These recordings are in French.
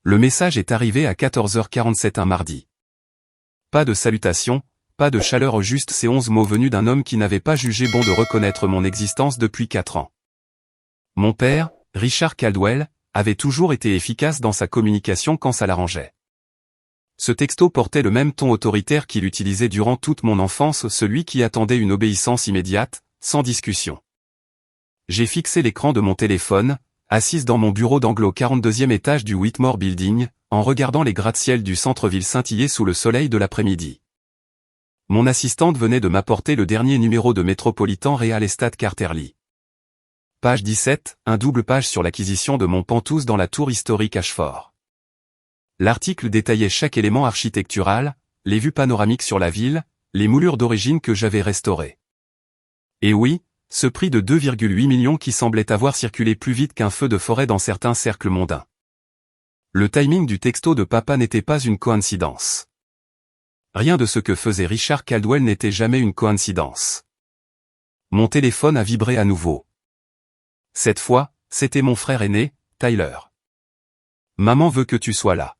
Le message est arrivé à 14h47 un mardi. Pas de salutation, pas de chaleur, juste ces 11 mots venus d'un homme qui n'avait pas jugé bon de reconnaître mon existence depuis 4 ans. Mon père, Richard Caldwell, avait toujours été efficace dans sa communication quand ça l'arrangeait. Ce texto portait le même ton autoritaire qu'il utilisait durant toute mon enfance, celui qui attendait une obéissance immédiate, sans discussion. J'ai fixé l'écran de mon téléphone, assise dans mon bureau d'angle au 42e étage du Whitmore Building, en regardant les gratte-ciel du centre-ville scintiller sous le soleil de l'après-midi. Mon assistante venait de m'apporter le dernier numéro de Metropolitan Real Estate Quarterly. Page 17, un double page sur l'acquisition de mon Penthouse dans la tour historique Ashford. L'article détaillait chaque élément architectural, les vues panoramiques sur la ville, les moulures d'origine que j'avais restaurées. Et oui, ce prix de 2,8 millions qui semblait avoir circulé plus vite qu'un feu de forêt dans certains cercles mondains. Le timing du texto de papa n'était pas une coïncidence. Rien de ce que faisait Richard Caldwell n'était jamais une coïncidence. Mon téléphone a vibré à nouveau. Cette fois, c'était mon frère aîné, Tyler. Maman veut que tu sois là.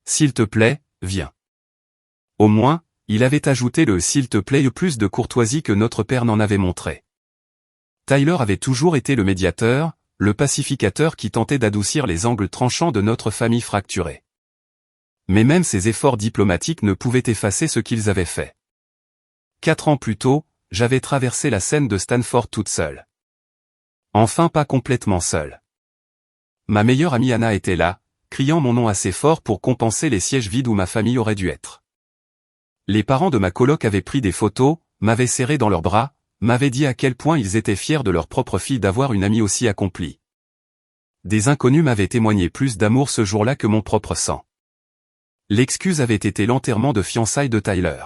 S'il te plaît, viens. Au moins, il avait ajouté le s'il te plaît plus de courtoisie que notre père n'en avait montré. Tyler avait toujours été le médiateur, le pacificateur qui tentait d'adoucir les angles tranchants de notre famille fracturée. Mais même ses efforts diplomatiques ne pouvaient effacer ce qu'ils avaient fait. 4 ans plus tôt, j'avais traversé la Seine de Stanford toute seule. Enfin pas complètement seule. Ma meilleure amie Anna était là, criant mon nom assez fort pour compenser les sièges vides où ma famille aurait dû être. Les parents de ma coloc avaient pris des photos, m'avaient serré dans leurs bras, m'avaient dit à quel point ils étaient fiers de leur propre fille d'avoir une amie aussi accomplie. Des inconnus m'avaient témoigné plus d'amour ce jour-là que mon propre sang. L'excuse avait été l'enterrement de fiançailles de Tyler.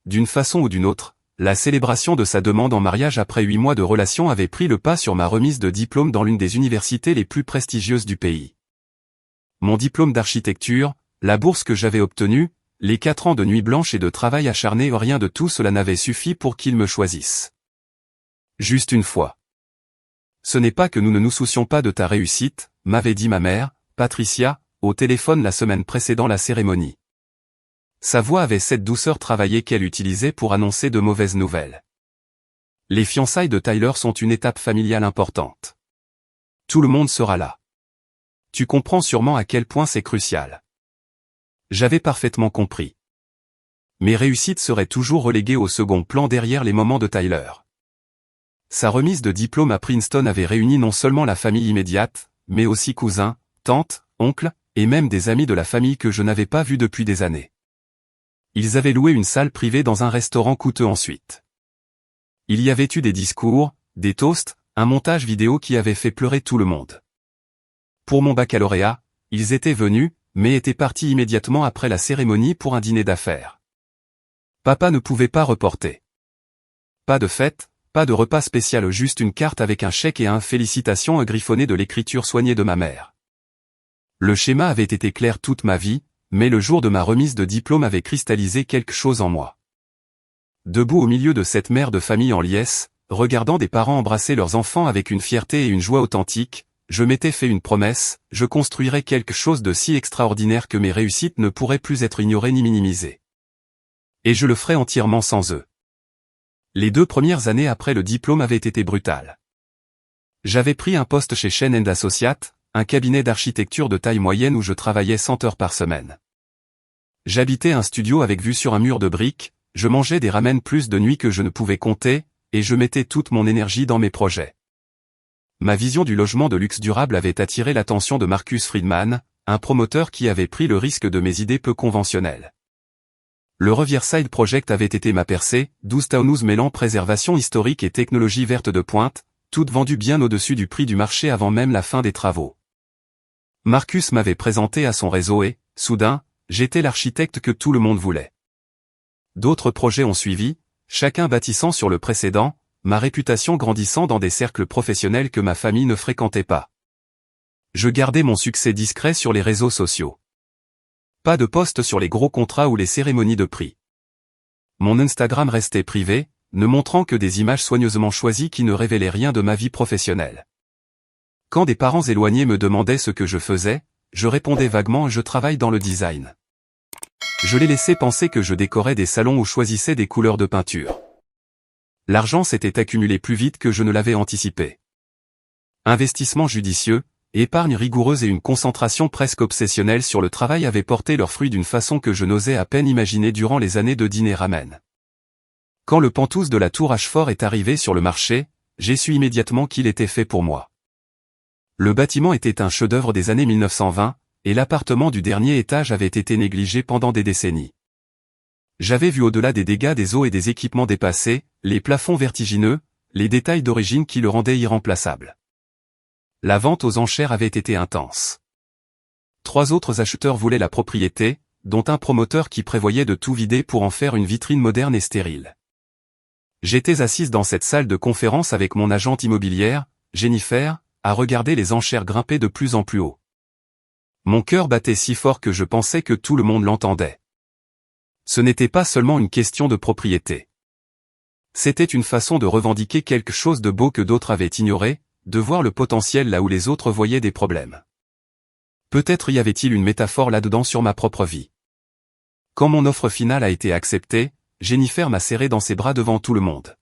D'une façon ou d'une autre, la célébration de sa demande en mariage après 8 mois de relation avait pris le pas sur ma remise de diplôme dans l'une des universités les plus prestigieuses du pays. Mon diplôme d'architecture, la bourse que j'avais obtenue, les 4 ans de nuit blanche et de travail acharné, rien de tout cela n'avait suffi pour qu'il me choisisse. Juste une fois. Ce n'est pas que nous ne nous soucions pas de ta réussite, m'avait dit ma mère, Patricia, au téléphone la semaine précédant la cérémonie. Sa voix avait cette douceur travaillée qu'elle utilisait pour annoncer de mauvaises nouvelles. Les fiançailles de Tyler sont une étape familiale importante. Tout le monde sera là. Tu comprends sûrement à quel point c'est crucial. J'avais parfaitement compris. Mes réussites seraient toujours reléguées au second plan derrière les moments de Tyler. Sa remise de diplôme à Princeton avait réuni non seulement la famille immédiate, mais aussi cousins, tantes, oncles, et même des amis de la famille que je n'avais pas vus depuis des années. Ils avaient loué une salle privée dans un restaurant coûteux ensuite. Il y avait eu des discours, des toasts, un montage vidéo qui avait fait pleurer tout le monde. Pour mon baccalauréat, ils étaient venus, mais étaient partis immédiatement après la cérémonie pour un dîner d'affaires. Papa ne pouvait pas reporter. Pas de fête, pas de repas spécial, juste une carte avec un chèque et un félicitations griffonné de l'écriture soignée de ma mère. Le schéma avait été clair toute ma vie, mais le jour de ma remise de diplôme avait cristallisé quelque chose en moi. Debout au milieu de cette mère de famille en liesse, regardant des parents embrasser leurs enfants avec une fierté et une joie authentiques, je m'étais fait une promesse, je construirais quelque chose de si extraordinaire que mes réussites ne pourraient plus être ignorées ni minimisées. Et je le ferais entièrement sans eux. Les 2 premières années après le diplôme avaient été brutales. J'avais pris un poste chez Shen & Associates, un cabinet d'architecture de taille moyenne où je travaillais 100 heures par semaine. J'habitais un studio avec vue sur un mur de briques, je mangeais des ramen plus de nuit que je ne pouvais compter, et je mettais toute mon énergie dans mes projets. Ma vision du logement de luxe durable avait attiré l'attention de Marcus Friedman, un promoteur qui avait pris le risque de mes idées peu conventionnelles. Le Riverside Project avait été ma percée, 12 townhouses mêlant préservation historique et technologie verte de pointe, toutes vendues bien au-dessus du prix du marché avant même la fin des travaux. Marcus m'avait présenté à son réseau et, soudain, j'étais l'architecte que tout le monde voulait. D'autres projets ont suivi, chacun bâtissant sur le précédent, ma réputation grandissant dans des cercles professionnels que ma famille ne fréquentait pas. Je gardais mon succès discret sur les réseaux sociaux. Pas de posts sur les gros contrats ou les cérémonies de prix. Mon Instagram restait privé, ne montrant que des images soigneusement choisies qui ne révélaient rien de ma vie professionnelle. Quand des parents éloignés me demandaient ce que je faisais, je répondais vaguement « je travaille dans le design ». Je l'ai laissé penser que je décorais des salons ou choisissais des couleurs de peinture. L'argent s'était accumulé plus vite que je ne l'avais anticipé. Investissement judicieux, épargne rigoureuse et une concentration presque obsessionnelle sur le travail avaient porté leurs fruits d'une façon que je n'osais à peine imaginer durant les années de dîner ramen. Quand le Penthouse de la Tour Ashford est arrivé sur le marché, j'ai su immédiatement qu'il était fait pour moi. Le bâtiment était un chef-d'œuvre des années 1920, et l'appartement du dernier étage avait été négligé pendant des décennies. J'avais vu au-delà des dégâts des eaux et des équipements dépassés, les plafonds vertigineux, les détails d'origine qui le rendaient irremplaçable. La vente aux enchères avait été intense. 3 autres acheteurs voulaient la propriété, dont un promoteur qui prévoyait de tout vider pour en faire une vitrine moderne et stérile. J'étais assise dans cette salle de conférence avec mon agente immobilière, Jennifer, à regarder les enchères grimper de plus en plus haut. Mon cœur battait si fort que je pensais que tout le monde l'entendait. Ce n'était pas seulement une question de propriété. C'était une façon de revendiquer quelque chose de beau que d'autres avaient ignoré, de voir le potentiel là où les autres voyaient des problèmes. Peut-être y avait-il une métaphore là-dedans sur ma propre vie. Quand mon offre finale a été acceptée, Jennifer m'a serré dans ses bras devant tout le monde.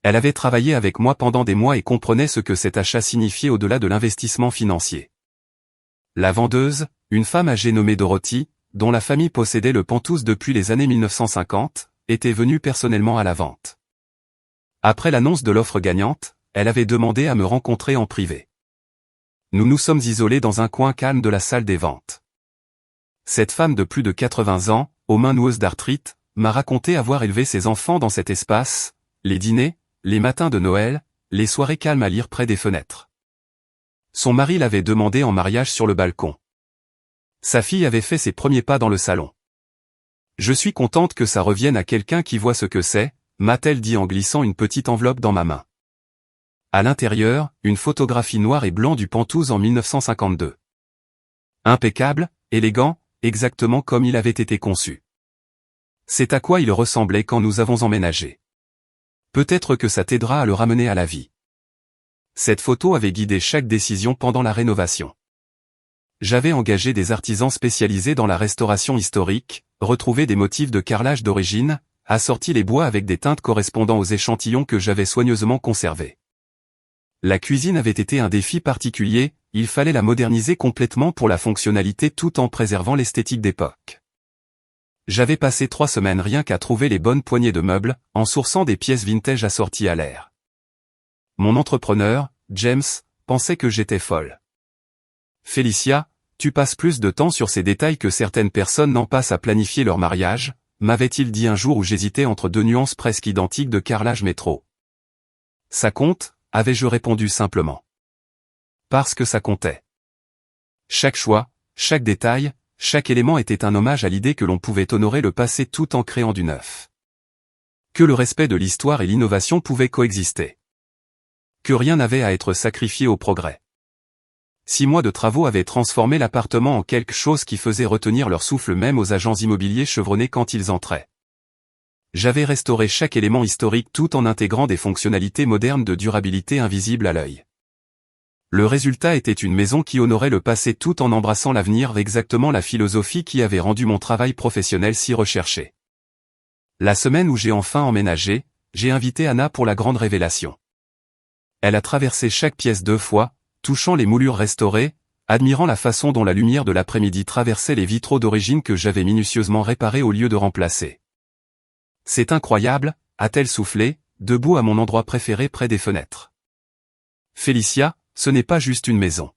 Elle avait travaillé avec moi pendant des mois et comprenait ce que cet achat signifiait au-delà de l'investissement financier. La vendeuse, une femme âgée nommée Dorothy, dont la famille possédait le Penthouse depuis les années 1950, était venue personnellement à la vente. Après l'annonce de l'offre gagnante, elle avait demandé à me rencontrer en privé. Nous nous sommes isolés dans un coin calme de la salle des ventes. Cette femme de plus de 80 ans, aux mains noueuses d'arthrite, m'a raconté avoir élevé ses enfants dans cet espace, les dîners, les matins de Noël, les soirées calmes à lire près des fenêtres. Son mari l'avait demandé en mariage sur le balcon. Sa fille avait fait ses premiers pas dans le salon. Je suis contente que ça revienne à quelqu'un qui voit ce que c'est, m'a-t-elle dit en glissant une petite enveloppe dans ma main. À l'intérieur, une photographie noir et blanc du Penthouse en 1952. Impeccable, élégant, exactement comme il avait été conçu. C'est à quoi il ressemblait quand nous avons emménagé. Peut-être que ça t'aidera à le ramener à la vie. Cette photo avait guidé chaque décision pendant la rénovation. J'avais engagé des artisans spécialisés dans la restauration historique, retrouvé des motifs de carrelage d'origine, assorti les bois avec des teintes correspondant aux échantillons que j'avais soigneusement conservés. La cuisine avait été un défi particulier, il fallait la moderniser complètement pour la fonctionnalité tout en préservant l'esthétique d'époque. J'avais passé 3 semaines rien qu'à trouver les bonnes poignées de meubles, en sourçant des pièces vintage assorties à l'air. Mon entrepreneur, James, pensait que j'étais folle. Félicia, tu passes plus de temps sur ces détails que certaines personnes n'en passent à planifier leur mariage, m'avait-il dit un jour où j'hésitais entre 2 nuances presque identiques de carrelage métro. Ça compte, avais-je répondu simplement. Parce que ça comptait. Chaque choix, chaque détail, chaque élément était un hommage à l'idée que l'on pouvait honorer le passé tout en créant du neuf. Que le respect de l'histoire et l'innovation pouvaient coexister. Que rien n'avait à être sacrifié au progrès. 6 mois de travaux avaient transformé l'appartement en quelque chose qui faisait retenir leur souffle même aux agents immobiliers chevronnés quand ils entraient. J'avais restauré chaque élément historique tout en intégrant des fonctionnalités modernes de durabilité invisibles à l'œil. Le résultat était une maison qui honorait le passé tout en embrassant l'avenir, exactement la philosophie qui avait rendu mon travail professionnel si recherché. La semaine où j'ai enfin emménagé, j'ai invité Anna pour la grande révélation. Elle a traversé chaque pièce 2 fois, touchant les moulures restaurées, admirant la façon dont la lumière de l'après-midi traversait les vitraux d'origine que j'avais minutieusement réparés au lieu de remplacer. C'est incroyable, a-t-elle soufflé, debout à mon endroit préféré près des fenêtres. Félicia, ce n'est pas juste une maison.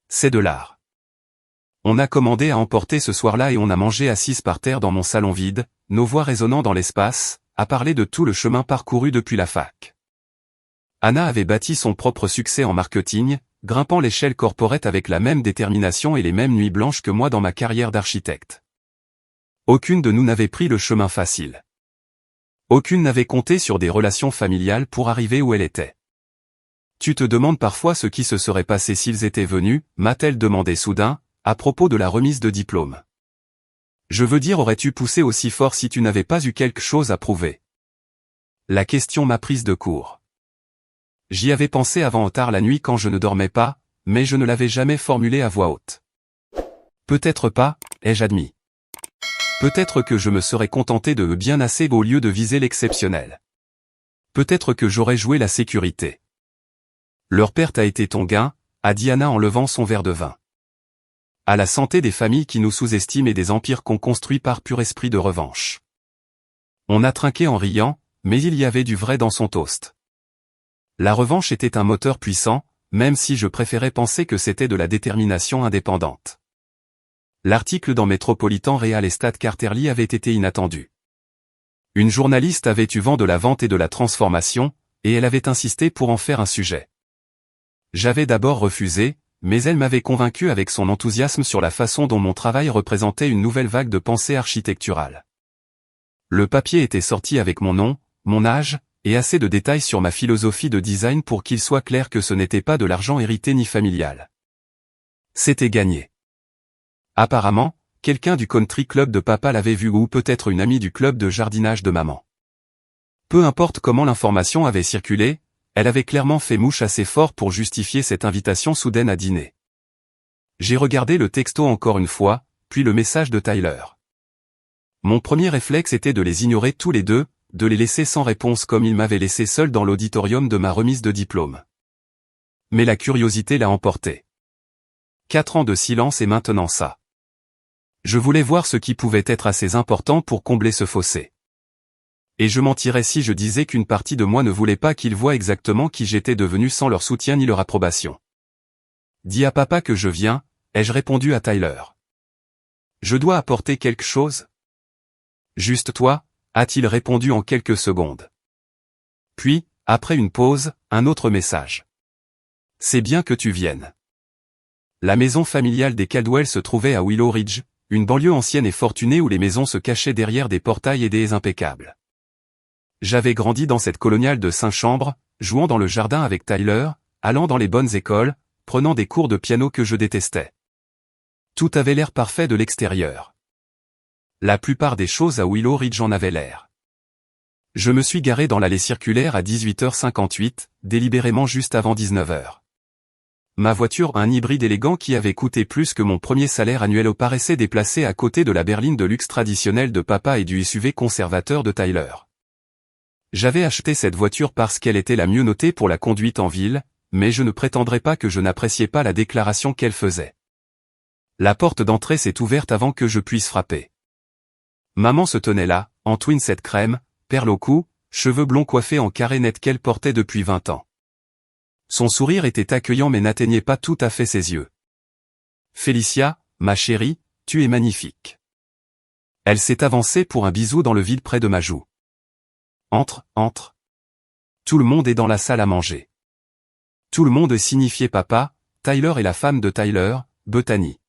C'est de l'art. On a commandé à emporter ce soir-là et on a mangé assises par terre dans mon salon vide, nos voix résonnant dans l'espace, à parler de tout le chemin parcouru depuis la fac. Anna avait bâti son propre succès en marketing, grimpant l'échelle corporate avec la même détermination et les mêmes nuits blanches que moi dans ma carrière d'architecte. Aucune de nous n'avait pris le chemin facile. Aucune n'avait compté sur des relations familiales pour arriver où elle était. Tu te demandes parfois ce qui se serait passé s'ils étaient venus, m'a-t-elle demandé soudain, à propos de la remise de diplôme. Je veux dire, aurais-tu poussé aussi fort si tu n'avais pas eu quelque chose à prouver? La question m'a prise de court. J'y avais pensé avant tard la nuit quand je ne dormais pas, mais je ne l'avais jamais formulée à voix haute. Peut-être pas, ai-je admis. Peut-être que je me serais contenté de bien assez au lieu de viser l'exceptionnel. Peut-être que j'aurais joué la sécurité. Leur perte a été ton gain, a dit Anna en levant son verre de vin. À la santé des familles qui nous sous-estiment et des empires qu'on construit par pur esprit de revanche. On a trinqué en riant, mais il y avait du vrai dans son toast. La revanche était un moteur puissant, même si je préférais penser que c'était de la détermination indépendante. L'article dans Metropolitan Real Estate Quarterly avait été inattendu. Une journaliste avait eu vent de la vente et de la transformation, et elle avait insisté pour en faire un sujet. J'avais d'abord refusé, mais elle m'avait convaincu avec son enthousiasme sur la façon dont mon travail représentait une nouvelle vague de pensée architecturale. Le papier était sorti avec mon nom, mon âge, et assez de détails sur ma philosophie de design pour qu'il soit clair que ce n'était pas de l'argent hérité ni familial. C'était gagné. Apparemment, quelqu'un du country club de papa l'avait vu ou peut-être une amie du club de jardinage de maman. Peu importe comment l'information avait circulé, elle avait clairement fait mouche assez fort pour justifier cette invitation soudaine à dîner. J'ai regardé le texto encore une fois, puis le message de Tyler. Mon premier réflexe était de les ignorer tous les deux, de les laisser sans réponse comme il m'avait laissé seul dans l'auditorium de ma remise de diplôme. Mais la curiosité l'a emporté. 4 ans de silence et maintenant ça. Je voulais voir ce qui pouvait être assez important pour combler ce fossé. Et je mentirais si je disais qu'une partie de moi ne voulait pas qu'ils voient exactement qui j'étais devenu sans leur soutien ni leur approbation. Dis à papa que je viens, ai-je répondu à Tyler. Je dois apporter quelque chose? Juste toi, a-t-il répondu en quelques secondes. Puis, après une pause, un autre message. C'est bien que tu viennes. La maison familiale des Caldwell se trouvait à Willow Ridge, une banlieue ancienne et fortunée où les maisons se cachaient derrière des portails et des haies impeccables. J'avais grandi dans cette coloniale de 5 chambres, jouant dans le jardin avec Tyler, allant dans les bonnes écoles, prenant des cours de piano que je détestais. Tout avait l'air parfait de l'extérieur. La plupart des choses à Willow Ridge en avaient l'air. Je me suis garé dans l'allée circulaire à 18h58, délibérément juste avant 19h. Ma voiture, un hybride élégant qui avait coûté plus que mon premier salaire annuel, paraissait déplacée à côté de la berline de luxe traditionnelle de papa et du SUV conservateur de Tyler. J'avais acheté cette voiture parce qu'elle était la mieux notée pour la conduite en ville, mais je ne prétendrai pas que je n'appréciais pas la déclaration qu'elle faisait. La porte d'entrée s'est ouverte avant que je puisse frapper. Maman se tenait là, en twinset crème, perle au cou, cheveux blonds coiffés en carré net qu'elle portait depuis 20 ans. Son sourire était accueillant mais n'atteignait pas tout à fait ses yeux. « Félicia, ma chérie, tu es magnifique. » Elle s'est avancée pour un bisou dans le vide près de ma joue. « Entre, entre. » Tout le monde est dans la salle à manger. Tout le monde signifiait papa, Tyler et la femme de Tyler, Bethany.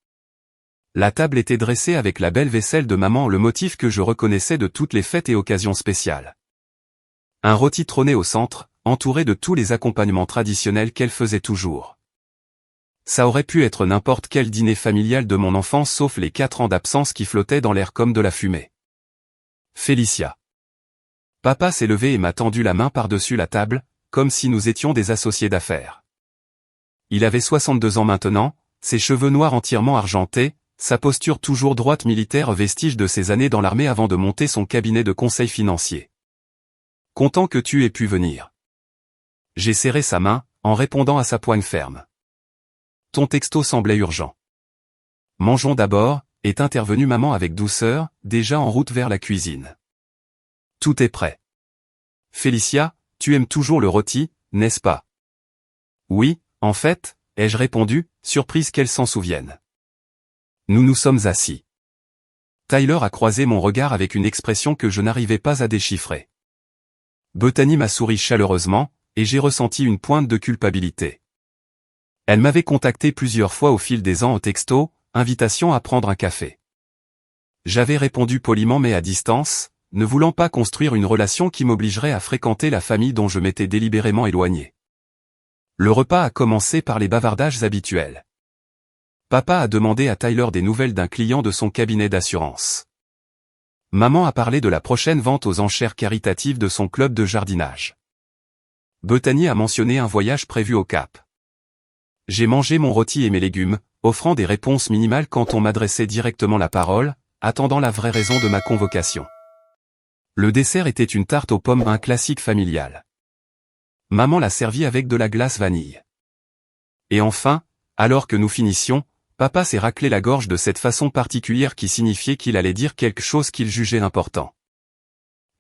La table était dressée avec la belle vaisselle de maman, le motif que je reconnaissais de toutes les fêtes et occasions spéciales. Un rôti trônait au centre, entouré de tous les accompagnements traditionnels qu'elle faisait toujours. Ça aurait pu être n'importe quel dîner familial de mon enfance sauf les 4 ans d'absence qui flottaient dans l'air comme de la fumée. Félicia. Papa s'est levé et m'a tendu la main par-dessus la table, comme si nous étions des associés d'affaires. Il avait 62 ans maintenant, ses cheveux noirs entièrement argentés, sa posture toujours droite militaire, vestige de ses années dans l'armée avant de monter son cabinet de conseil financier. Content que tu aies pu venir. J'ai serré sa main, en répondant à sa poigne ferme. Ton texto semblait urgent. Mangeons d'abord, est intervenue maman avec douceur, déjà en route vers la cuisine. Tout est prêt. Félicia, tu aimes toujours le rôti, n'est-ce pas? Oui, en fait, ai-je répondu, surprise qu'elle s'en souvienne. Nous nous sommes assis. Tyler a croisé mon regard avec une expression que je n'arrivais pas à déchiffrer. Bethany m'a souri chaleureusement, et j'ai ressenti une pointe de culpabilité. Elle m'avait contacté plusieurs fois au fil des ans au texto, invitation à prendre un café. J'avais répondu poliment mais à distance, ne voulant pas construire une relation qui m'obligerait à fréquenter la famille dont je m'étais délibérément éloigné. Le repas a commencé par les bavardages habituels. Papa a demandé à Tyler des nouvelles d'un client de son cabinet d'assurance. Maman a parlé de la prochaine vente aux enchères caritatives de son club de jardinage. Bethany a mentionné un voyage prévu au Cap. J'ai mangé mon rôti et mes légumes, offrant des réponses minimales quand on m'adressait directement la parole, attendant la vraie raison de ma convocation. Le dessert était une tarte aux pommes, un classique familial. Maman l'a servi avec de la glace vanille. Et enfin, alors que nous finissions, papa s'est raclé la gorge de cette façon particulière qui signifiait qu'il allait dire quelque chose qu'il jugeait important.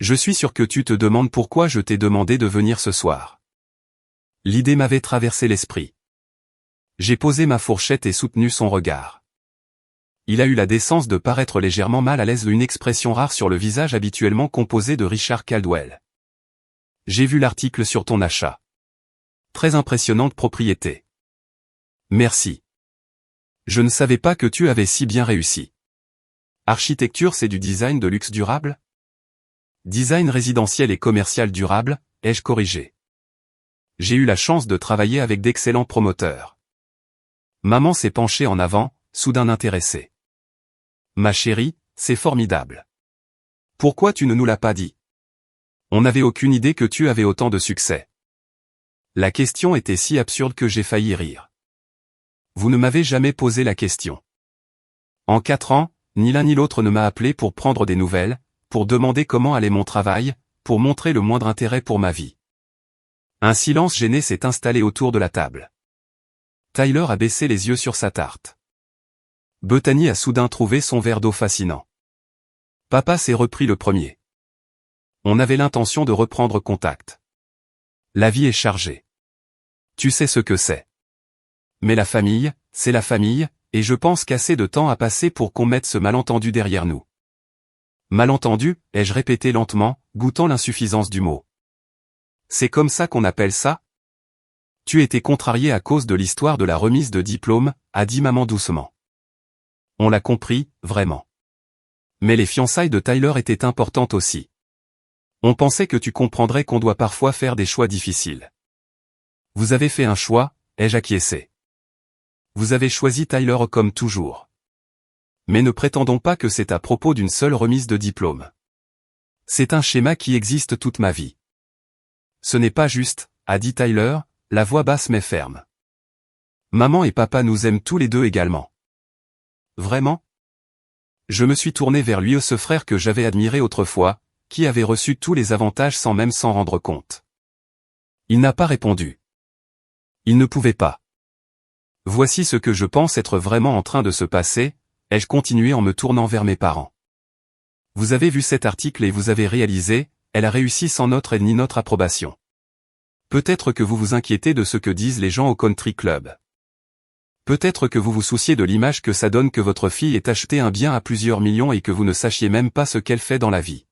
Je suis sûr que tu te demandes pourquoi je t'ai demandé de venir ce soir. L'idée m'avait traversé l'esprit. J'ai posé ma fourchette et soutenu son regard. Il a eu la décence de paraître légèrement mal à l'aise, une expression rare sur le visage habituellement composé de Richard Caldwell. J'ai vu l'article sur ton achat. Très impressionnante propriété. Merci. Je ne savais pas que tu avais si bien réussi. Architecture, c'est du design de luxe durable? Design résidentiel et commercial durable, ai-je corrigé. J'ai eu la chance de travailler avec d'excellents promoteurs. Maman s'est penchée en avant, soudain intéressée. Ma chérie, c'est formidable. Pourquoi tu ne nous l'as pas dit? On n'avait aucune idée que tu avais autant de succès. La question était si absurde que j'ai failli rire. Vous ne m'avez jamais posé la question. En 4 ans, ni l'un ni l'autre ne m'a appelé pour prendre des nouvelles, pour demander comment allait mon travail, pour montrer le moindre intérêt pour ma vie. Un silence gêné s'est installé autour de la table. Tyler a baissé les yeux sur sa tarte. Bethany a soudain trouvé son verre d'eau fascinant. Papa s'est repris le premier. On avait l'intention de reprendre contact. La vie est chargée. Tu sais ce que c'est. Mais la famille, c'est la famille, et je pense qu'assez de temps a passé pour qu'on mette ce malentendu derrière nous. Malentendu, ai-je répété lentement, goûtant l'insuffisance du mot. C'est comme ça qu'on appelle ça? Tu étais contrarié à cause de l'histoire de la remise de diplôme, a dit maman doucement. On l'a compris, vraiment. Mais les fiançailles de Tyler étaient importantes aussi. On pensait que tu comprendrais qu'on doit parfois faire des choix difficiles. Vous avez fait un choix, ai-je acquiescé. Vous avez choisi Tyler comme toujours. Mais ne prétendons pas que c'est à propos d'une seule remise de diplôme. C'est un schéma qui existe toute ma vie. Ce n'est pas juste, a dit Tyler, la voix basse mais ferme. Maman et papa nous aiment tous les deux également. Vraiment? Je me suis tourné vers lui, ce frère que j'avais admiré autrefois, qui avait reçu tous les avantages sans même s'en rendre compte. Il n'a pas répondu. Il ne pouvait pas. Voici ce que je pense être vraiment en train de se passer, ai-je continué en me tournant vers mes parents. Vous avez vu cet article et vous avez réalisé, elle a réussi sans notre aide ni notre approbation. Peut-être que vous vous inquiétez de ce que disent les gens au country club. Peut-être que vous vous souciez de l'image que ça donne que votre fille ait acheté un bien à plusieurs millions et que vous ne sachiez même pas ce qu'elle fait dans la vie.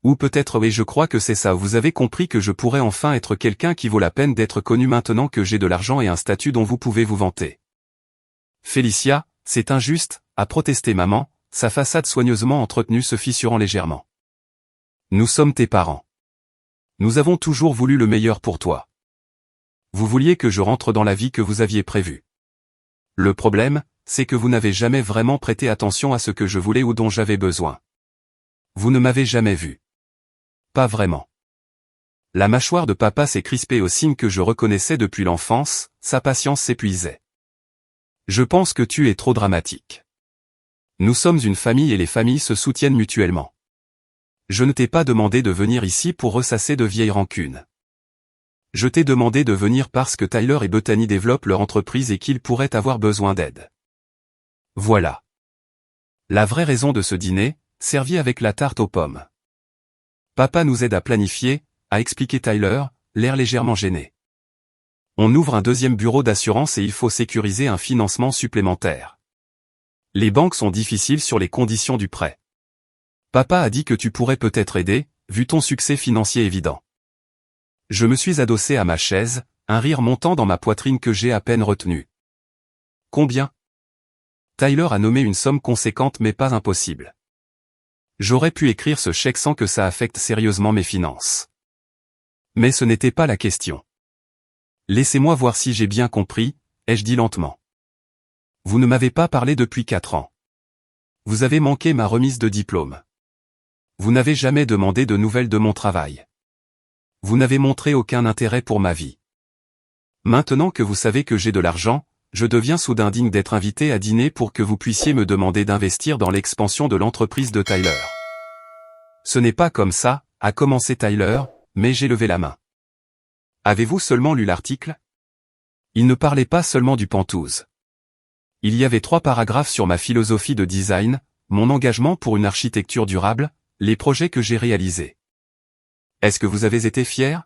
Ou peut-être oui, je crois que c'est ça, vous avez compris que je pourrais enfin être quelqu'un qui vaut la peine d'être connu maintenant que j'ai de l'argent et un statut dont vous pouvez vous vanter. Félicia, c'est injuste, a protesté maman, sa façade soigneusement entretenue se fissurant légèrement. Nous sommes tes parents. Nous avons toujours voulu le meilleur pour toi. Vous vouliez que je rentre dans la vie que vous aviez prévue. Le problème, c'est que vous n'avez jamais vraiment prêté attention à ce que je voulais ou dont j'avais besoin. Vous ne m'avez jamais vu. Pas vraiment. La mâchoire de papa s'est crispée au signe que je reconnaissais depuis l'enfance, sa patience s'épuisait. Je pense que tu es trop dramatique. Nous sommes une famille et les familles se soutiennent mutuellement. Je ne t'ai pas demandé de venir ici pour ressasser de vieilles rancunes. Je t'ai demandé de venir parce que Tyler et Bethany développent leur entreprise et qu'ils pourraient avoir besoin d'aide. Voilà. La vraie raison de ce dîner, servi avec la tarte aux pommes. Papa nous aide à planifier, a expliqué Tyler, l'air légèrement gêné. On ouvre un deuxième bureau d'assurance et il faut sécuriser un financement supplémentaire. Les banques sont difficiles sur les conditions du prêt. Papa a dit que tu pourrais peut-être aider, vu ton succès financier évident. Je me suis adossé à ma chaise, un rire montant dans ma poitrine que j'ai à peine retenu. Combien? Tyler a nommé une somme conséquente mais pas impossible. J'aurais pu écrire ce chèque sans que ça affecte sérieusement mes finances. Mais ce n'était pas la question. Laissez-moi voir si j'ai bien compris, ai-je dit lentement. Vous ne m'avez pas parlé depuis 4 ans. Vous avez manqué ma remise de diplôme. Vous n'avez jamais demandé de nouvelles de mon travail. Vous n'avez montré aucun intérêt pour ma vie. Maintenant que vous savez que j'ai de l'argent, je deviens soudain digne d'être invité à dîner pour que vous puissiez me demander d'investir dans l'expansion de l'entreprise de Tyler. Ce n'est pas comme ça, a commencé Tyler, mais j'ai levé la main. Avez-vous seulement lu l'article? Il ne parlait pas seulement du Penthouse. Il y avait 3 paragraphes sur ma philosophie de design, mon engagement pour une architecture durable, les projets que j'ai réalisés. Est-ce que vous avez été fier?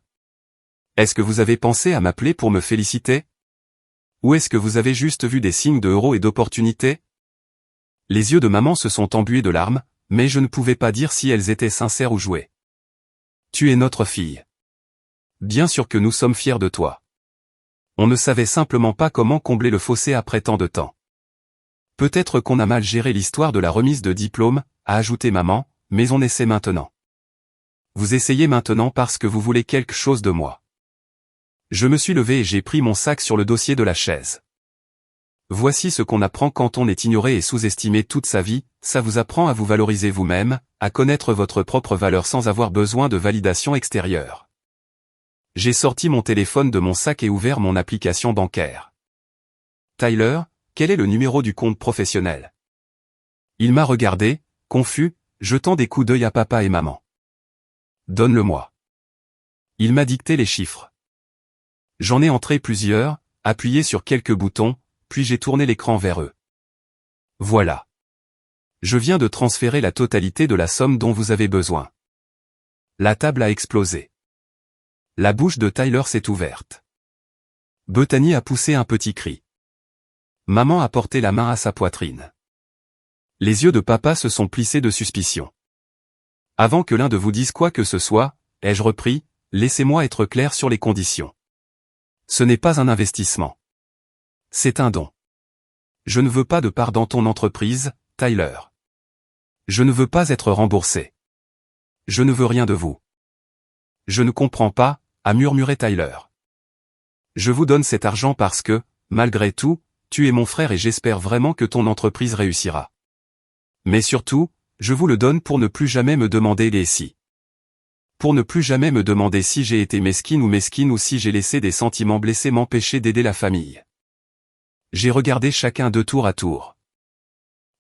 Est-ce que vous avez pensé à m'appeler pour me féliciter? Ou est-ce que vous avez juste vu des signes de héros et d'opportunité? Les yeux de maman se sont embués de larmes, mais je ne pouvais pas dire si elles étaient sincères ou jouées. Tu es notre fille. Bien sûr que nous sommes fiers de toi. On ne savait simplement pas comment combler le fossé après tant de temps. Peut-être qu'on a mal géré l'histoire de la remise de diplôme, a ajouté maman, mais on essaie maintenant. Vous essayez maintenant parce que vous voulez quelque chose de moi. Je me suis levé et j'ai pris mon sac sur le dossier de la chaise. Voici ce qu'on apprend quand on est ignoré et sous-estimé toute sa vie, ça vous apprend à vous valoriser vous-même, à connaître votre propre valeur sans avoir besoin de validation extérieure. J'ai sorti mon téléphone de mon sac et ouvert mon application bancaire. Tyler, quel est le numéro du compte professionnel? Il m'a regardé, confus, jetant des coups d'œil à papa et maman. Donne-le-moi. Il m'a dicté les chiffres. J'en ai entré plusieurs, appuyé sur quelques boutons, puis j'ai tourné l'écran vers eux. Voilà. Je viens de transférer la totalité de la somme dont vous avez besoin. La table a explosé. La bouche de Tyler s'est ouverte. Bethany a poussé un petit cri. Maman a porté la main à sa poitrine. Les yeux de papa se sont plissés de suspicion. Avant que l'un de vous dise quoi que ce soit, ai-je repris, laissez-moi être clair sur les conditions. Ce n'est pas un investissement. C'est un don. Je ne veux pas de part dans ton entreprise, Tyler. Je ne veux pas être remboursé. Je ne veux rien de vous. Je ne comprends pas, a murmuré Tyler. Je vous donne cet argent parce que, malgré tout, tu es mon frère et j'espère vraiment que ton entreprise réussira. Mais surtout, je vous le donne pour ne plus jamais me demander les si. Pour ne plus jamais me demander si j'ai été mesquine ou si j'ai laissé des sentiments blessés m'empêcher d'aider la famille. J'ai regardé chacun d'eux tour à tour.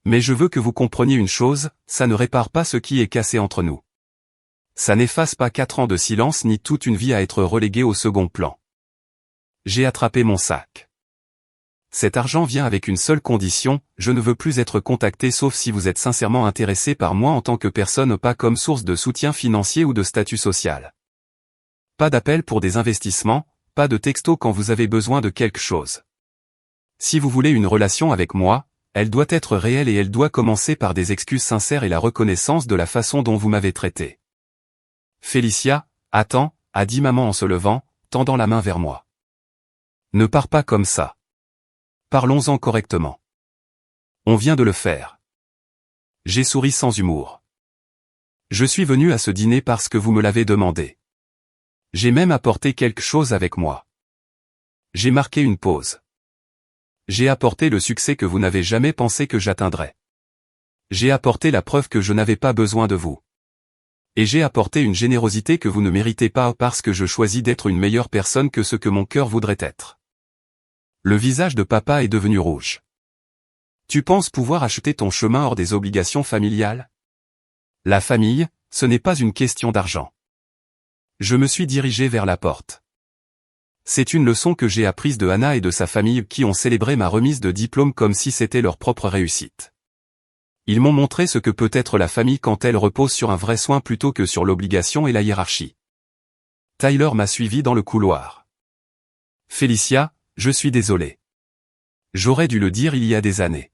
Mais je veux que vous compreniez une chose, ça ne répare pas ce qui est cassé entre nous. Ça n'efface pas 4 ans de silence ni toute une vie à être reléguée au second plan. J'ai attrapé mon sac. Cet argent vient avec une seule condition, je ne veux plus être contacté sauf si vous êtes sincèrement intéressé par moi en tant que personne, pas comme source de soutien financier ou de statut social. Pas d'appel pour des investissements, pas de texto quand vous avez besoin de quelque chose. Si vous voulez une relation avec moi, elle doit être réelle et elle doit commencer par des excuses sincères et la reconnaissance de la façon dont vous m'avez traité. Félicia, attends, a dit maman en se levant, tendant la main vers moi. Ne pars pas comme ça. Parlons-en correctement. On vient de le faire. J'ai souri sans humour. Je suis venu à ce dîner parce que vous me l'avez demandé. J'ai même apporté quelque chose avec moi. J'ai marqué une pause. J'ai apporté le succès que vous n'avez jamais pensé que j'atteindrais. J'ai apporté la preuve que je n'avais pas besoin de vous. Et j'ai apporté une générosité que vous ne méritez pas parce que je choisis d'être une meilleure personne que ce que mon cœur voudrait être. Le visage de papa est devenu rouge. Tu penses pouvoir acheter ton chemin hors des obligations familiales? La famille, ce n'est pas une question d'argent. Je me suis dirigé vers la porte. C'est une leçon que j'ai apprise de Hannah et de sa famille qui ont célébré ma remise de diplôme comme si c'était leur propre réussite. Ils m'ont montré ce que peut être la famille quand elle repose sur un vrai soin plutôt que sur l'obligation et la hiérarchie. Tyler m'a suivi dans le couloir. Félicia, je suis désolé. J'aurais dû le dire il y a des années.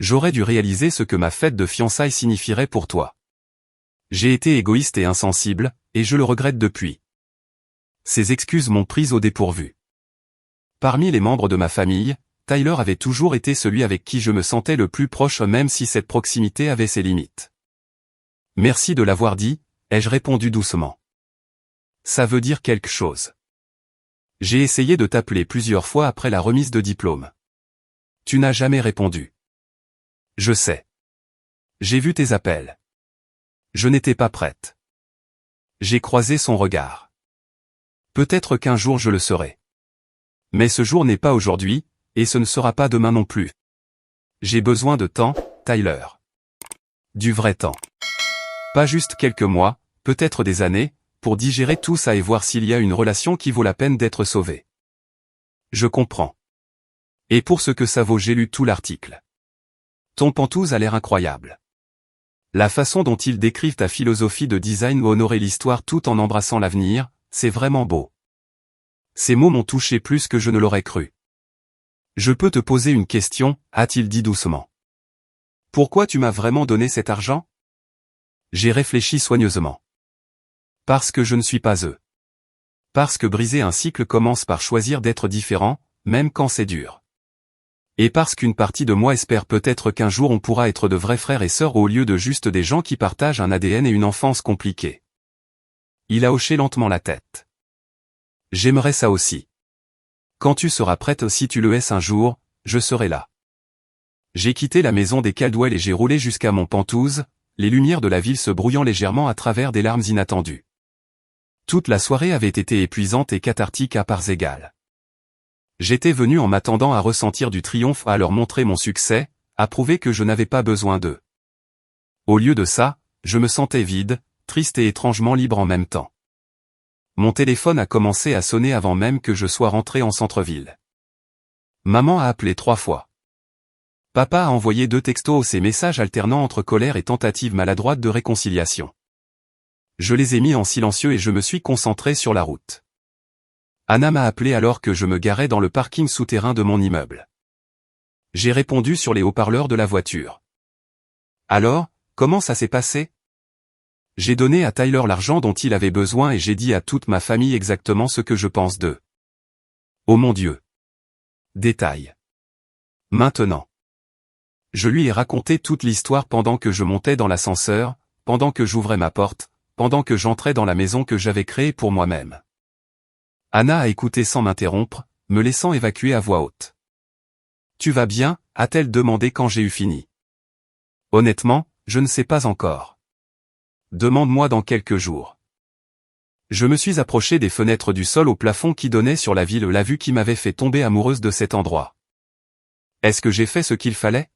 J'aurais dû réaliser ce que ma fête de fiançailles signifierait pour toi. J'ai été égoïste et insensible, et je le regrette depuis. Ces excuses m'ont prise au dépourvu. Parmi les membres de ma famille, Tyler avait toujours été celui avec qui je me sentais le plus proche même si cette proximité avait ses limites. Merci de l'avoir dit, ai-je répondu doucement. Ça veut dire quelque chose. J'ai essayé de t'appeler plusieurs fois après la remise de diplôme. Tu n'as jamais répondu. Je sais. J'ai vu tes appels. Je n'étais pas prête. J'ai croisé son regard. Peut-être qu'un jour je le serai. Mais ce jour n'est pas aujourd'hui, Et ce ne sera pas demain non plus. J'ai besoin de temps, Tyler. Du vrai temps. Pas juste quelques mois, peut-être des années, pour digérer tout ça et voir s'il y a une relation qui vaut la peine d'être sauvée. Je comprends. Et pour ce que ça vaut, j'ai lu tout l'article. Ton pantouse a l'air incroyable. La façon dont ils décrivent ta philosophie de design ou honorer l'histoire tout en embrassant l'avenir, c'est vraiment beau. Ces mots m'ont touché plus que je ne l'aurais cru. Je peux te poser une question, a-t-il dit doucement. Pourquoi tu m'as vraiment donné cet argent? J'ai réfléchi soigneusement. Parce que je ne suis pas eux. Parce que briser un cycle commence par choisir d'être différent, même quand c'est dur. Et parce qu'une partie de moi espère peut-être qu'un jour on pourra être de vrais frères et sœurs au lieu de juste des gens qui partagent un ADN et une enfance compliquée. Il a hoché lentement la tête. J'aimerais ça aussi. Quand tu seras prête, si tu le es un jour, je serai là. J'ai quitté la maison des Caldwell et j'ai roulé jusqu'à mon Pantouse, les lumières de la ville se brouillant légèrement à travers des larmes inattendues. Toute la soirée avait été épuisante et cathartique à parts égales. J'étais venu en m'attendant à ressentir du triomphe, à leur montrer mon succès, à prouver que je n'avais pas besoin d'eux. Au lieu de ça, je me sentais vide, triste et étrangement libre en même temps. Mon téléphone a commencé à sonner avant même que je sois rentré en centre-ville. Maman a appelé 3 fois. Papa a envoyé 2 textos, ces messages alternant entre colère et tentative maladroite de réconciliation. Je les ai mis en silencieux et je me suis concentré sur la route. Anna m'a appelé alors que je me garais dans le parking souterrain de mon immeuble. J'ai répondu sur les haut-parleurs de la voiture. Alors, comment ça s'est passé? J'ai donné à Tyler l'argent dont il avait besoin et j'ai dit à toute ma famille exactement ce que je pense d'eux. Oh mon Dieu! Détail. Maintenant. Je lui ai raconté toute l'histoire pendant que je montais dans l'ascenseur, pendant que j'ouvrais ma porte, pendant que j'entrais dans la maison que j'avais créée pour moi-même. Anna a écouté sans m'interrompre, me laissant évacuer à voix haute. Tu vas bien? A-t-elle demandé quand j'ai eu fini. Honnêtement, je ne sais pas encore. Demande-moi dans quelques jours. Je me suis approché des fenêtres du sol au plafond qui donnaient sur la ville, la vue qui m'avait fait tomber amoureuse de cet endroit. Est-ce que j'ai fait ce qu'il fallait?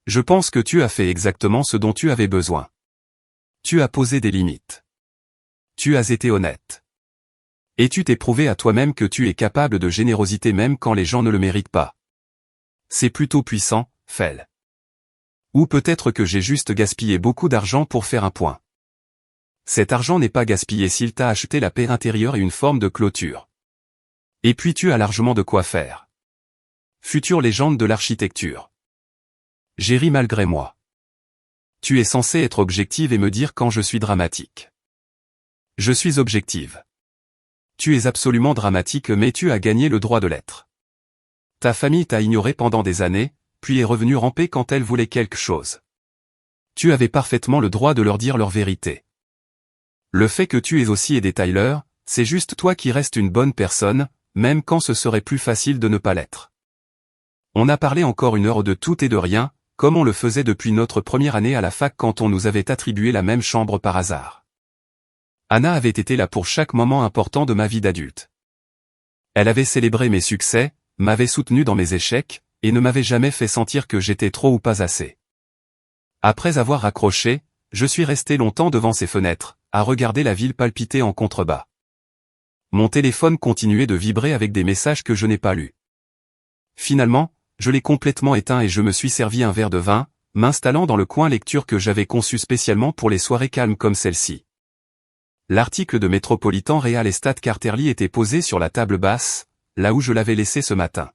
Je pense que tu as fait exactement ce dont tu avais besoin. Tu as posé des limites. Tu as été honnête. Et tu t'es prouvé à toi-même que tu es capable de générosité même quand les gens ne le méritent pas. C'est plutôt puissant, Fel. Ou peut-être que j'ai juste gaspillé beaucoup d'argent pour faire un point. Cet argent n'est pas gaspillé s'il t'a acheté la paix intérieure et une forme de clôture. Et puis tu as largement de quoi faire. Future légende de l'architecture. J'ai ri malgré moi. Tu es censé être objective et me dire quand je suis dramatique. Je suis objective. Tu es absolument dramatique, mais tu as gagné le droit de l'être. Ta famille t'a ignoré pendant des années, puis est revenue ramper quand elle voulait quelque chose. Tu avais parfaitement le droit de leur dire leur vérité. Le fait que tu aies aussi aidé Tyler, c'est juste toi qui restes une bonne personne, même quand ce serait plus facile de ne pas l'être. On a parlé encore 1 heure de tout et de rien, comme on le faisait depuis notre première année à la fac quand on nous avait attribué la même chambre par hasard. Anna avait été là pour chaque moment important de ma vie d'adulte. Elle avait célébré mes succès, m'avait soutenu dans mes échecs, et ne m'avait jamais fait sentir que j'étais trop ou pas assez. Après avoir raccroché, je suis resté longtemps devant ces fenêtres, à regarder la ville palpiter en contrebas. Mon téléphone continuait de vibrer avec des messages que je n'ai pas lus. Finalement, je l'ai complètement éteint et je me suis servi un verre de vin, m'installant dans le coin lecture que j'avais conçu spécialement pour les soirées calmes comme celle-ci. L'article de Metropolitan Real Estate Quarterly était posé sur la table basse, là où je l'avais laissé ce matin.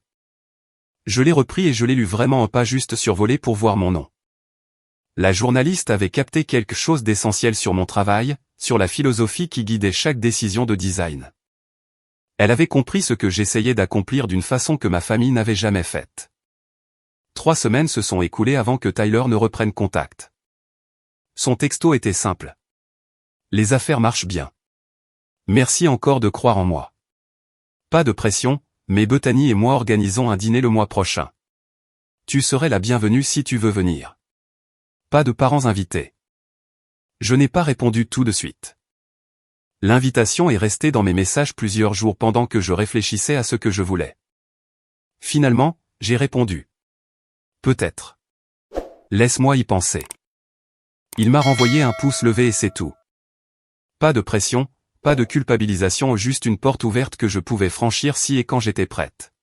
Je l'ai repris et je l'ai lu vraiment, pas juste survolé pour voir mon nom. La journaliste avait capté quelque chose d'essentiel sur mon travail, sur la philosophie qui guidait chaque décision de design. Elle avait compris ce que j'essayais d'accomplir d'une façon que ma famille n'avait jamais faite. 3 semaines se sont écoulées avant que Tyler ne reprenne contact. Son texto était simple. Les affaires marchent bien. Merci encore de croire en moi. Pas de pression, mais Bethany et moi organisons un dîner le mois prochain. Tu serais la bienvenue si tu veux venir. Pas de parents invités. Je n'ai pas répondu tout de suite. L'invitation est restée dans mes messages plusieurs jours pendant que je réfléchissais à ce que je voulais. Finalement, j'ai répondu. Peut-être. Laisse-moi y penser. Il m'a renvoyé un pouce levé et c'est tout. Pas de pression, pas de culpabilisation, juste une porte ouverte que je pouvais franchir si et quand j'étais prête.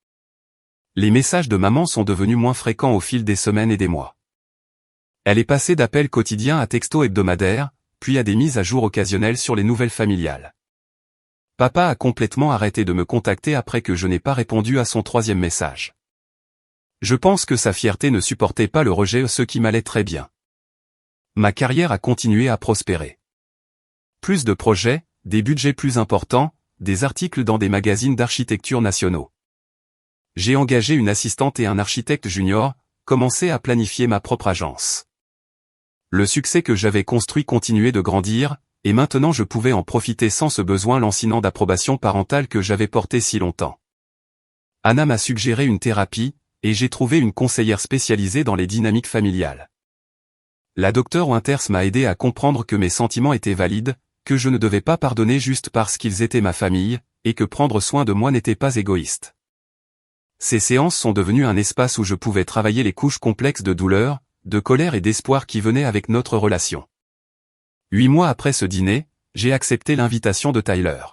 Les messages de maman sont devenus moins fréquents au fil des semaines et des mois. Elle est passée d'appels quotidiens à textos hebdomadaires, puis à des mises à jour occasionnelles sur les nouvelles familiales. Papa a complètement arrêté de me contacter après que je n'ai pas répondu à son 3e message. Je pense que sa fierté ne supportait pas le rejet, ce qui m'allait très bien. Ma carrière a continué à prospérer. Plus de projets, des budgets plus importants, des articles dans des magazines d'architecture nationaux. J'ai engagé une assistante et un architecte junior, commencé à planifier ma propre agence. Le succès que j'avais construit continuait de grandir, et maintenant je pouvais en profiter sans ce besoin lancinant d'approbation parentale que j'avais porté si longtemps. Anna m'a suggéré une thérapie, et j'ai trouvé une conseillère spécialisée dans les dynamiques familiales. La docteure Winters m'a aidé à comprendre que mes sentiments étaient valides, que je ne devais pas pardonner juste parce qu'ils étaient ma famille, et que prendre soin de moi n'était pas égoïste. Ces séances sont devenues un espace où je pouvais travailler les couches complexes de douleur, de colère et d'espoir qui venaient avec notre relation. 8 mois après ce dîner, j'ai accepté l'invitation de Tyler.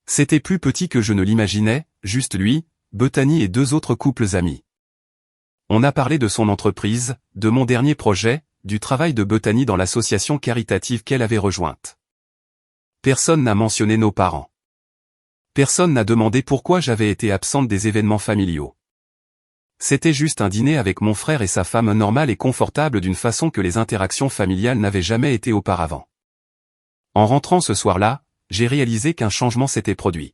C'était plus petit que je ne l'imaginais, juste lui, Bethany et 2 autres couples amis. On a parlé de son entreprise, de mon dernier projet, du travail de Bethany dans l'association caritative qu'elle avait rejointe. Personne n'a mentionné nos parents. Personne n'a demandé pourquoi j'avais été absente des événements familiaux. C'était juste un dîner avec mon frère et sa femme normale et confortable d'une façon que les interactions familiales n'avaient jamais été auparavant. En rentrant ce soir-là, j'ai réalisé qu'un changement s'était produit.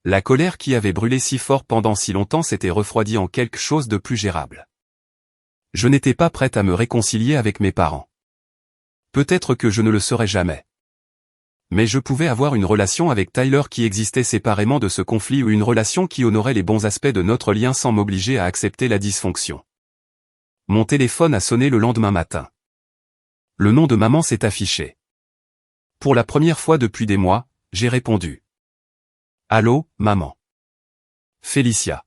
La colère qui avait brûlé si fort pendant si longtemps s'était refroidie en quelque chose de plus gérable. Je n'étais pas prête à me réconcilier avec mes parents. Peut-être que je ne le serais jamais. Mais je pouvais avoir une relation avec Tyler qui existait séparément de ce conflit ou une relation qui honorait les bons aspects de notre lien sans m'obliger à accepter la dysfonction. Mon téléphone a sonné le lendemain matin. Le nom de maman s'est affiché. Pour la première fois depuis des mois, j'ai répondu. Allô, maman. Félicia.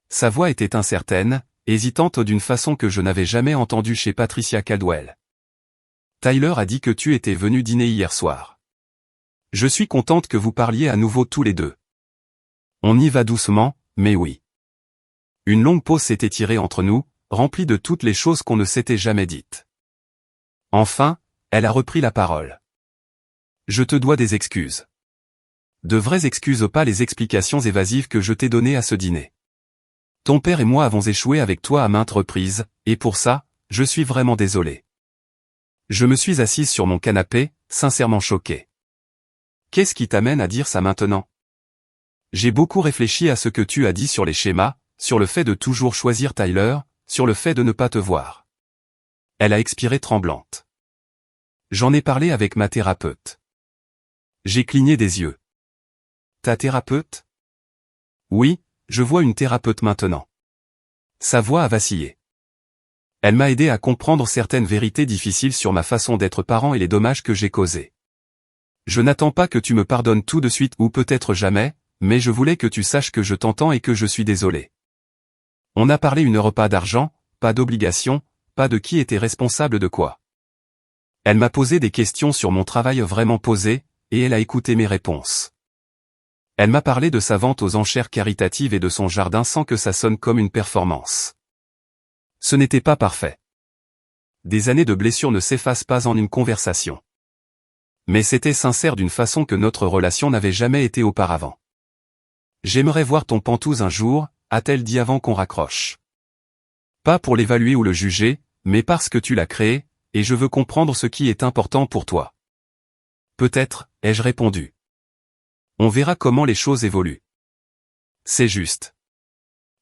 Sa voix était incertaine, hésitante d'une façon que je n'avais jamais entendue chez Patricia Caldwell. Tyler a dit que tu étais venu dîner hier soir. Je suis contente que vous parliez à nouveau tous les deux. On y va doucement, mais oui. Une longue pause s'est étirée entre nous, remplie de toutes les choses qu'on ne s'était jamais dites. Enfin, elle a repris la parole. Je te dois des excuses. De vraies excuses, pas les explications évasives que je t'ai données à ce dîner. Ton père et moi avons échoué avec toi à maintes reprises, et pour ça, je suis vraiment désolé. Je me suis assise sur mon canapé, sincèrement choquée. Qu'est-ce qui t'amène à dire ça maintenant? J'ai beaucoup réfléchi à ce que tu as dit sur les schémas, sur le fait de toujours choisir Tyler, sur le fait de ne pas te voir. Elle a expiré tremblante. J'en ai parlé avec ma thérapeute. J'ai cligné des yeux. Ta thérapeute? Oui, je vois une thérapeute maintenant. Sa voix a vacillé. Elle m'a aidé à comprendre certaines vérités difficiles sur ma façon d'être parent et les dommages que j'ai causés. Je n'attends pas que tu me pardonnes tout de suite ou peut-être jamais, mais je voulais que tu saches que je t'entends et que je suis désolé. On a parlé 1 heure, pas d'argent, pas d'obligation, pas de qui était responsable de quoi. Elle m'a posé des questions sur mon travail vraiment posé, et elle a écouté mes réponses. Elle m'a parlé de sa vente aux enchères caritatives et de son jardin sans que ça sonne comme une performance. Ce n'était pas parfait. Des années de blessures ne s'effacent pas en une conversation. Mais c'était sincère d'une façon que notre relation n'avait jamais été auparavant. J'aimerais voir ton pantouse un jour, a-t-elle dit avant qu'on raccroche. Pas pour l'évaluer ou le juger, mais parce que tu l'as créé, et je veux comprendre ce qui est important pour toi. Peut-être, ai-je répondu. On verra comment les choses évoluent. C'est juste.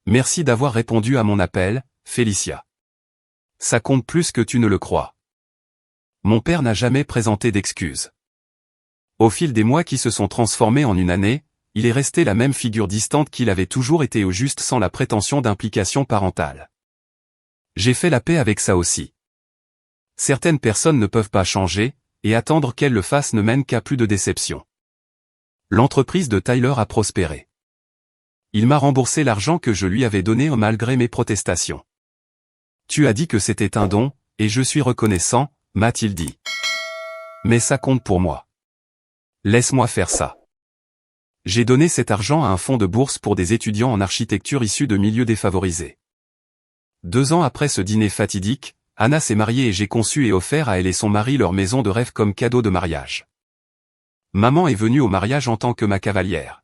Merci d'avoir répondu à mon appel, Félicia. Ça compte plus que tu ne le crois. Mon père n'a jamais présenté d'excuses. Au fil des mois qui se sont transformés en 1 année, il est resté la même figure distante qu'il avait toujours été, au juste sans la prétention d'implication parentale. J'ai fait la paix avec ça aussi. Certaines personnes ne peuvent pas changer, et attendre qu'elles le fassent ne mène qu'à plus de déception. L'entreprise de Tyler a prospéré. Il m'a remboursé l'argent que je lui avais donné malgré mes protestations. Tu as dit que c'était un don, et je suis reconnaissant, m'a-t-il dit. Mais ça compte pour moi. Laisse-moi faire ça. J'ai donné cet argent à un fonds de bourse pour des étudiants en architecture issus de milieux défavorisés. 2 ans après ce dîner fatidique, Anna s'est mariée et j'ai conçu et offert à elle et son mari leur maison de rêve comme cadeau de mariage. Maman est venue au mariage en tant que ma cavalière.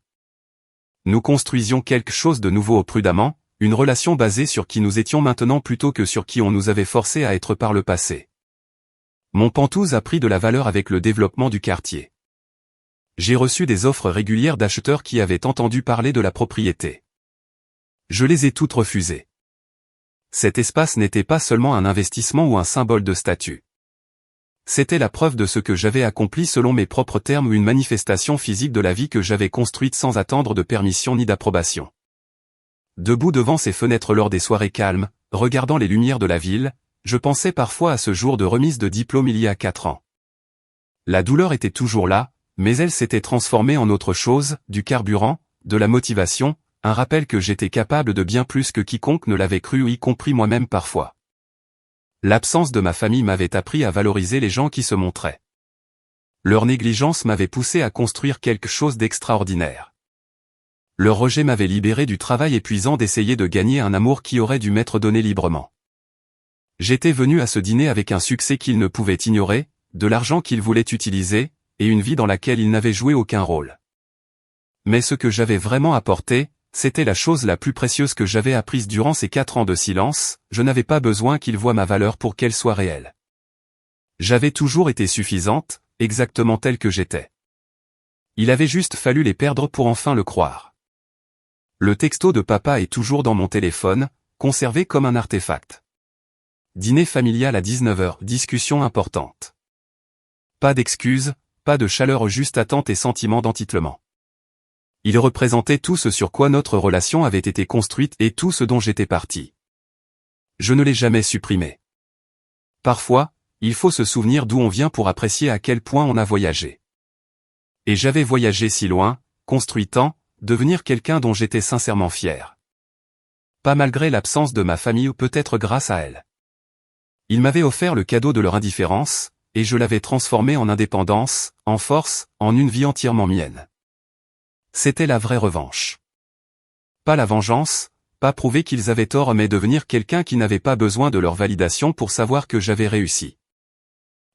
Nous construisions quelque chose de nouveau prudemment, une relation basée sur qui nous étions maintenant plutôt que sur qui on nous avait forcé à être par le passé. Mon pantouse a pris de la valeur avec le développement du quartier. J'ai reçu des offres régulières d'acheteurs qui avaient entendu parler de la propriété. Je les ai toutes refusées. Cet espace n'était pas seulement un investissement ou un symbole de statut. C'était la preuve de ce que j'avais accompli selon mes propres termes ou une manifestation physique de la vie que j'avais construite sans attendre de permission ni d'approbation. Debout devant ces fenêtres lors des soirées calmes, regardant les lumières de la ville, je pensais parfois à ce jour de remise de diplôme il y a 4 ans. La douleur était toujours là, mais elle s'était transformée en autre chose, du carburant, de la motivation, un rappel que j'étais capable de bien plus que quiconque ne l'avait cru, y compris moi-même parfois. L'absence de ma famille m'avait appris à valoriser les gens qui se montraient. Leur négligence m'avait poussé à construire quelque chose d'extraordinaire. Leur rejet m'avait libéré du travail épuisant d'essayer de gagner un amour qui aurait dû m'être donné librement. J'étais venu à ce dîner avec un succès qu'ils ne pouvaient ignorer, de l'argent qu'ils voulaient utiliser, et une vie dans laquelle ils n'avaient joué aucun rôle. Mais ce que j'avais vraiment apporté, c'était la chose la plus précieuse que j'avais apprise durant ces 4 ans de silence, je n'avais pas besoin qu'ils voient ma valeur pour qu'elle soit réelle. J'avais toujours été suffisante, exactement telle que j'étais. Il avait juste fallu les perdre pour enfin le croire. Le texto de papa est toujours dans mon téléphone, conservé comme un artefact. Dîner familial à 19h, discussion importante. Pas d'excuses, pas de chaleur, juste attente et sentiment d'entitlement. Il représentait tout ce sur quoi notre relation avait été construite et tout ce dont j'étais parti. Je ne l'ai jamais supprimé. Parfois, il faut se souvenir d'où on vient pour apprécier à quel point on a voyagé. Et j'avais voyagé si loin, construit tant, devenir quelqu'un dont j'étais sincèrement fier. Pas malgré l'absence de ma famille ou peut-être grâce à elle. Ils m'avaient offert le cadeau de leur indifférence, et je l'avais transformé en indépendance, en force, en une vie entièrement mienne. C'était la vraie revanche. Pas la vengeance, pas prouver qu'ils avaient tort, mais devenir quelqu'un qui n'avait pas besoin de leur validation pour savoir que j'avais réussi.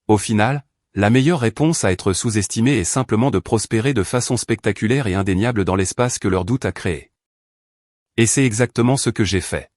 Au final, la meilleure réponse à être sous-estimé est simplement de prospérer de façon spectaculaire et indéniable dans l'espace que leur doute a créé. Et c'est exactement ce que j'ai fait.